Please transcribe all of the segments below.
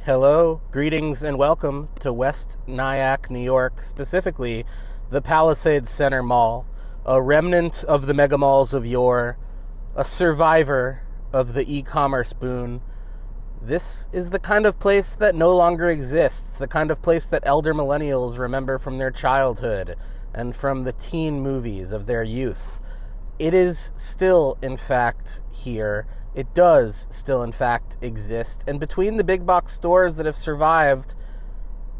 Hello, greetings, and welcome to West Nyack, New York, specifically the Palisades Center Mall, a remnant of the mega malls of yore, a survivor of the e-commerce boom. This is the kind of place that no longer exists, the kind of place that elder millennials remember from their childhood and from the teen movies of their youth. It is still, in fact, here. It does still, in fact, exist. And between the big box stores that have survived,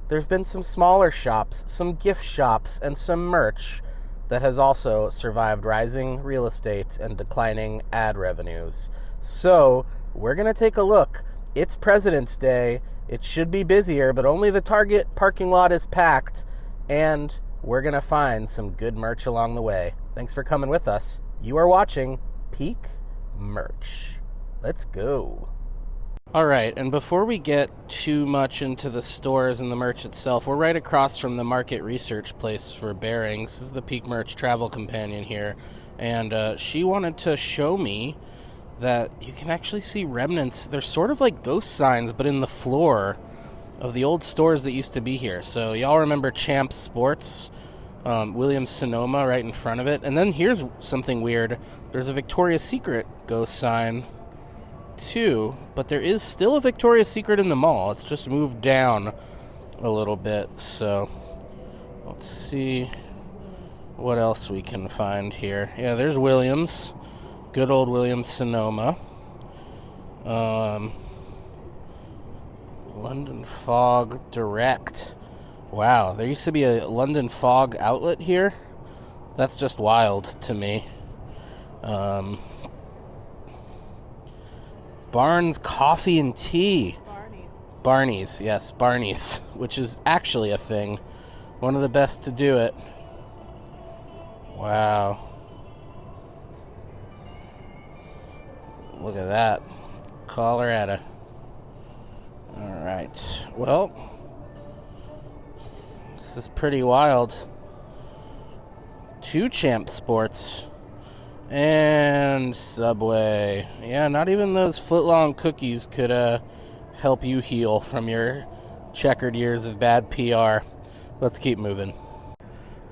there's been some smaller shops, some gift shops, and some merch that has also survived rising real estate and declining ad revenues. So, we're going to take a look. It's President's Day. It should be busier, but only the Target parking lot is packed. And we're going to find some good merch along the way. Thanks for coming with us. You are watching Peak Merch. Let's go. All right, and before we get too much into the stores and the merch itself, we're right across from the market research place for bearings. This is the Peak Merch travel companion here, and she wanted to show me that you can actually see remnants. They're sort of like ghost signs, but in the floor of the old stores that used to be here. So y'all remember Champs Sports? Williams-Sonoma right in front of it. And then here's something weird. There's a Victoria's Secret ghost sign too, but there is still a Victoria's Secret in the mall. It's just moved down a little bit. So let's see what else we can find here. Yeah, there's Williams. Good old Williams-Sonoma. London Fog Direct. Wow, there used to be a London Fog outlet here? That's just wild to me. Barnes Coffee and Tea. Barney's, yes, Barney's, which is actually a thing. One of the best to do it. Wow. Look at that. Colorado. Alright, well, this is pretty wild. 2 Champ Sports and Subway. Yeah, not even those footlong cookies could help you heal from your checkered years of bad PR. Let's keep moving.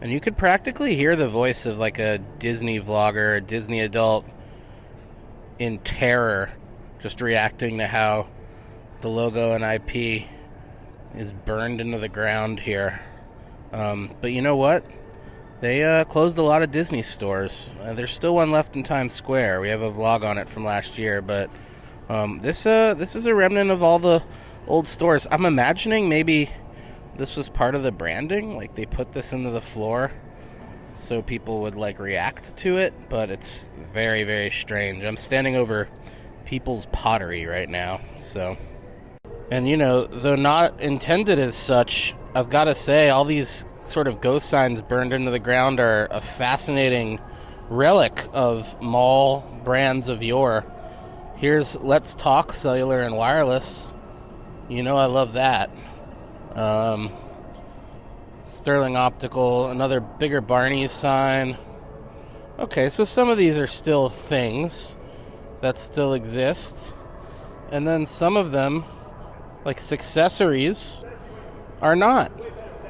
And you could practically hear the voice of like a Disney vlogger, a Disney adult in terror, just reacting to how the logo and IP is burned into the ground here. But you know what? They closed a lot of Disney stores. There's still one left in Times Square. We have a vlog on it from last year, but this is a remnant of all the old stores. I'm imagining maybe this was part of the branding, like they put this into the floor so people would like react to it, but it's very, very strange. I'm standing over People's Pottery right now, so. And you know, though not intended as such, I've got to say, all these sort of ghost signs burned into the ground are a fascinating relic of mall brands of yore. Here's Let's Talk Cellular and Wireless. You know I love that. Sterling Optical, another bigger Barney's sign. Okay, so some of these are still things that still exist. And then some of them, like Successories, are not.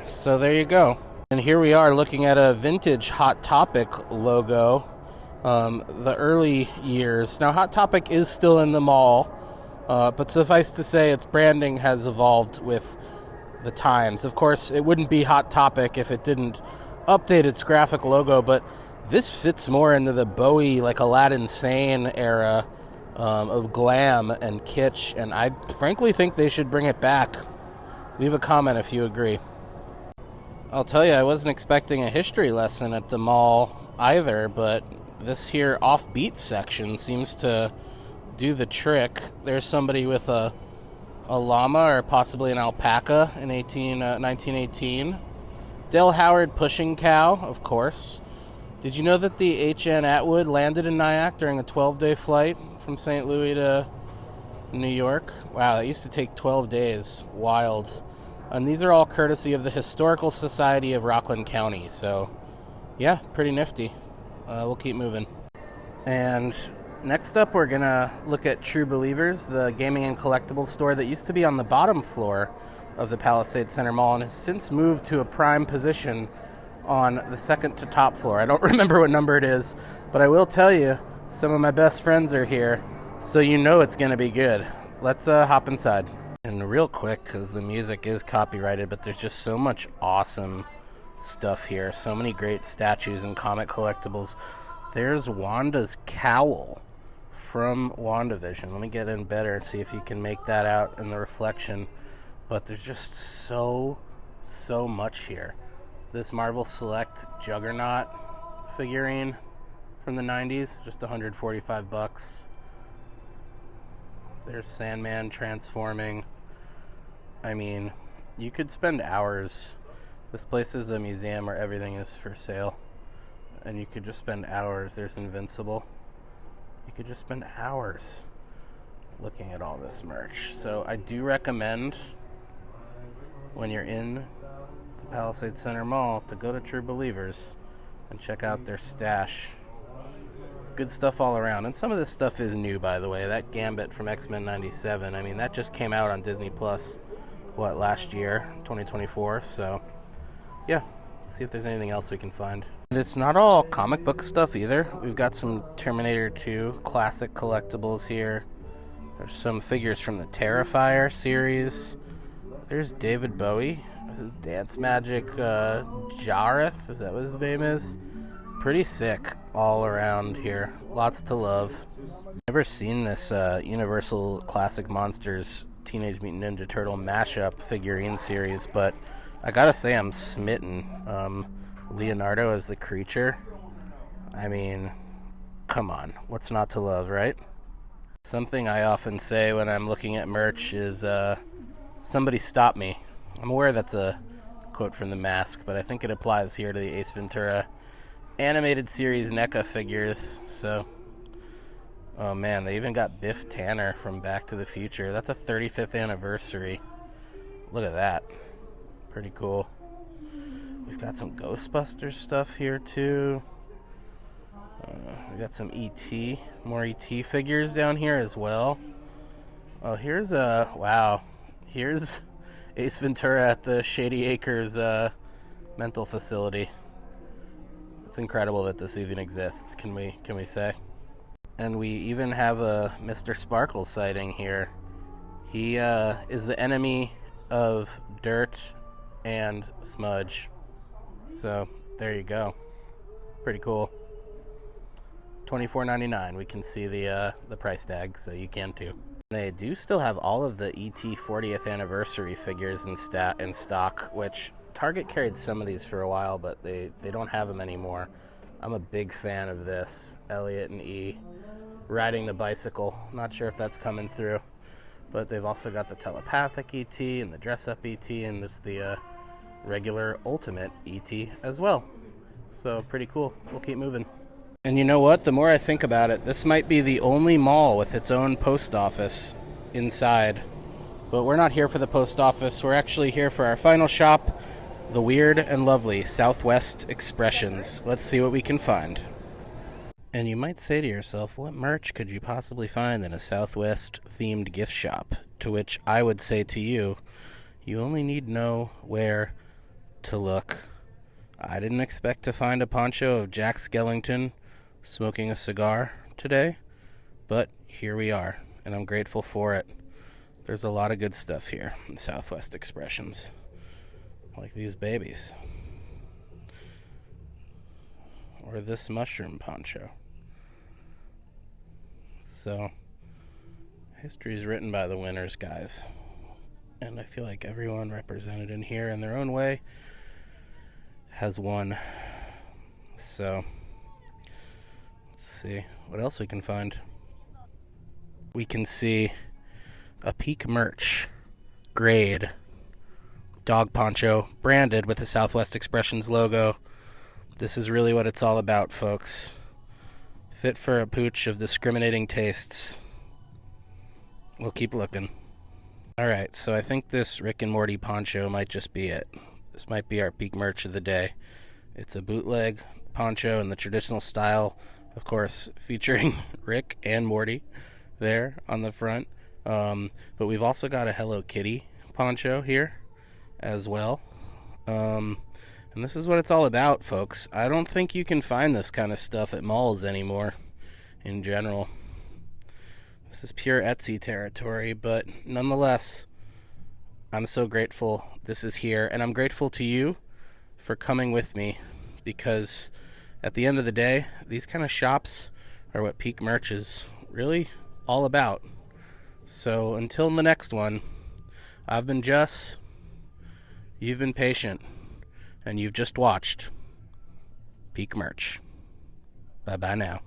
So there you go. And here we are looking at a vintage Hot Topic logo. The early years. Now Hot Topic is still in the mall, but suffice to say its branding has evolved with the times. Of course, it wouldn't be Hot Topic if it didn't update its graphic logo, but this fits more into the Bowie, like Aladdin Sane era of glam and kitsch, and I frankly think they should bring it back. Leave a comment if you agree. I'll tell you, I wasn't expecting a history lesson at the mall either, but this here offbeat section seems to do the trick. There's somebody with a llama or possibly an alpaca in 1918. Del Howard pushing cow, of course. Did you know that the H.N. Atwood landed in Nyack during a 12-day flight from St. Louis to New York? Wow, that used to take 12 days. Wild. And these are all courtesy of the Historical Society of Rockland County. So, yeah, pretty nifty. We'll keep moving. And Next up, we're going to look at True Believers, the gaming and collectibles store that used to be on the bottom floor of the Palisades Center Mall and has since moved to a prime position on the second to top floor. I don't remember what number it is, but I will tell you, some of my best friends are here, so you know it's going to be good. Let's hop inside. And real quick, because the music is copyrighted, but there's just so much awesome stuff here. So many great statues and comic collectibles. There's Wanda's cowl from WandaVision. Let me get in better and see if you can make that out in the reflection. But there's just so much here. This Marvel Select Juggernaut figurine from the 90s, just 145 bucks. There's Sandman transforming. I mean, you could spend hours. This place is a museum where everything is for sale. And you could just spend hours. There's Invincible. You could just spend hours looking at all this merch. So I do recommend, when you're in the Palisades Center Mall, to go to True Believers and check out their stash. Good stuff all around. And some of this stuff is new, by the way. That Gambit from X-Men 97, I mean, that just came out on Disney Plus, last year, 2024. So, yeah, see if there's anything else we can find. And it's not all comic book stuff either. We've got some Terminator 2 classic collectibles here. There's some figures from the Terrifier series. There's David Bowie, his Dance Magic Jareth, is that what his name is? Pretty sick all around here. Lots to love. Never seen this Universal Classic Monsters Teenage Mutant Ninja Turtle mashup figurine series, but I gotta say I'm smitten. Leonardo as the creature. I mean, come on. What's not to love, right? Something I often say when I'm looking at merch is, somebody stop me. I'm aware that's a quote from The Mask, but I think it applies here to the Ace Ventura animated series NECA figures. So, oh man, they even got Biff Tanner from Back to the Future. That's a 35th anniversary. Look at that. Pretty cool. We've got some Ghostbusters stuff here too. We got some E.T., more E.T. figures down here as well. Oh, here's wow. Here's Ace Ventura at the Shady Acres mental facility. It's incredible that this even exists, can we say? And we even have a Mr. Sparkle sighting here. He is the enemy of dirt and smudge. So there you go. Pretty cool. $24.99. We can see the price tag, so you can too. They do still have all of the E.T. 40th anniversary figures in stock, which Target carried some of these for a while, but they don't have them anymore. I'm a big fan of this. Elliot and E riding the bicycle. Not sure if that's coming through, but they've also got the telepathic E.T. and the dress-up E.T. and just the regular ultimate E.T. as well. So pretty cool. We'll keep moving. And you know what? The more I think about it, this might be the only mall with its own post office inside. But we're not here for the post office. We're actually here for our final shop, the weird and lovely Southwest Expressions. Let's see what we can find. And you might say to yourself, what merch could you possibly find in a Southwest-themed gift shop? To which I would say to you, you only need to know where to look. I didn't expect to find a poncho of Jack Skellington smoking a cigar today, but here we are, and I'm grateful for it. There's a lot of good stuff here in Southwest Expressions, like these babies, or this mushroom poncho. So, history is written by the winners, guys, and I feel like everyone represented in here in their own way has won. So, let's see what else we can find. We can see a Peak Merch grade dog poncho branded with the Southwest Expressions logo. This is really what it's all about, folks. Fit for a pooch of discriminating tastes. We'll keep looking. Alright, so I think this Rick and Morty poncho might just be it. This might be our peak merch of the day. It's a bootleg poncho in the traditional style of course, featuring Rick and Morty there on the front. But we've also got a Hello Kitty poncho here as well. And this is what it's all about, folks. I don't think you can find this kind of stuff at malls anymore in general. This is pure Etsy territory, but nonetheless, I'm so grateful this is here, and I'm grateful to you for coming with me, because at the end of the day, these kind of shops are what Peak Merch is really all about. So until the next one, I've been Jess, you've been patient, and you've just watched Peak Merch. Bye-bye now.